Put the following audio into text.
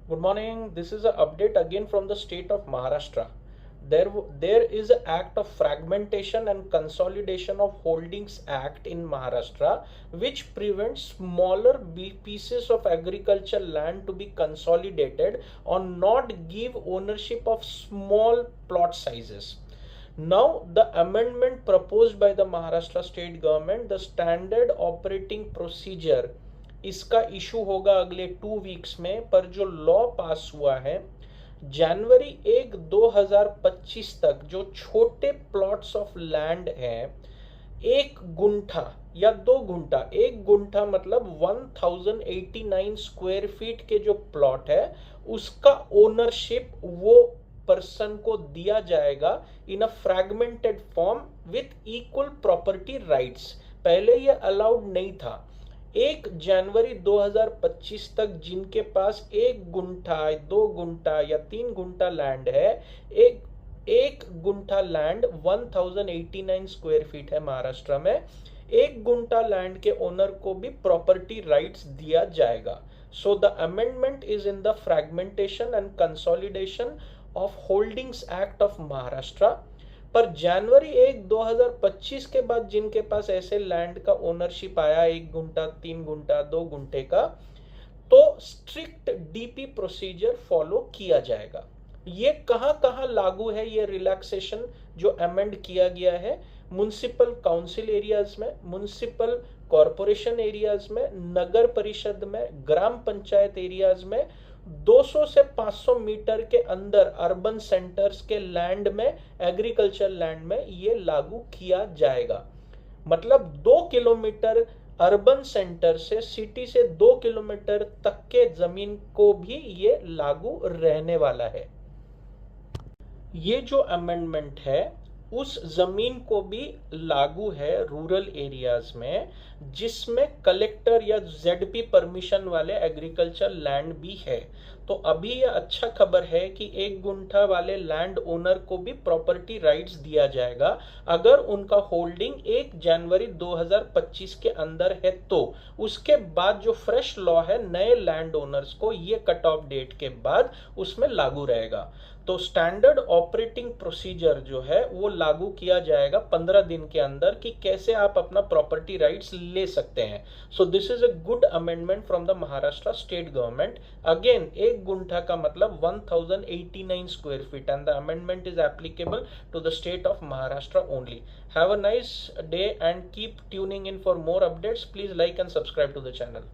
Good morning. This is an update again from the state of Maharashtra. There is an act of fragmentation and consolidation of holdings act in Maharashtra which prevents smaller pieces of agricultural land to be consolidated or not give ownership of small plot sizes. Now, the amendment proposed by the Maharashtra state government, the standard operating procedure, इसका issue होगा अगले 2 weeks में, पर जो law पास हुआ है जनवरी 1 2025 तक जो छोटे प्लॉट्स ऑफ लैंड हैं, 1 गुंठा या 2 गुंठा, 1 गुंठा मतलब 1089 स्क्वायर फीट के जो प्लॉट है उसका ओनरशिप वो पर्सन को दिया जाएगा in a fragmented form with equal property rights. पहले ये अलाउड नहीं था। 1 जनवरी 2025 तक जिनके पास 1 गुंठा, 2 गुंठा या 3 गुंठा लैंड है, एक गुंठा लैंड 1089 स्क्वायर फीट है महाराष्ट्र में, 1 गुंठा लैंड के ओनर को भी प्रॉपर्टी राइट्स दिया जाएगा। So the amendment is in the fragmentation and consolidation of holdings act of Maharashtra. पर जनवरी 1 2025 के बाद जिनके पास ऐसे लैंड का ओनरशिप आया 1 गुंठा, 3 गुंठा, 2 गुंठे का, तो स्ट्रिक्ट डीपी प्रोसीजर फॉलो किया जाएगा। ये कहां लागू है ये रिलैक्सेशन जो अमेंड किया गया है? म्युनिसिपल काउंसिल एरियाज में, म्युनिसिपल कॉरपोरेशन एरियाज में, नगर परिषद में, ग्राम पंचायत एरियाज में, 200 से 500 मीटर के अंदर अर्बन सेंटर्स के लैंड में, एग्रीकल्चर लैंड में ये लागू किया जाएगा। मतलब 2 किलोमीटर अर्बन सेंटर से, सिटी से 2 किलोमीटर तक के जमीन को भी ये लागू रहने वाला है। ये जो अमेंडमेंट है उस जमीन को भी लागू है रूरल एरियाज में जिसमें कलेक्टर या जेडपी परमिशन वाले एग्रीकल्चर लैंड भी है। तो अभी यह अच्छा खबर है कि 1 गुंठा वाले लैंड ओनर को भी प्रॉपर्टी राइट्स दिया जाएगा अगर उनका होल्डिंग 1 जनवरी 2025 के अंदर है। तो उसके बाद जो फ्रेश लॉ है नए लैंड ओनर्स को ये कट ऑफ डेट के बाद उसमें लागू रहेगा। तो स्टैंडर्ड ऑपरेटिंग प्रोसीजर जो है वो लागू किया जाएगा 15 दिन के अंदर कि कैसे आप अपना प्रॉपर्टी राइट्स ले सकते हैं। So this is a good amendment from the Maharashtra state government. Again 1 guntha का मतलब 1089 square feet and the amendment is applicable to the state of Maharashtra only. Have a nice day and keep tuning in for more updates. Please like and subscribe to the channel.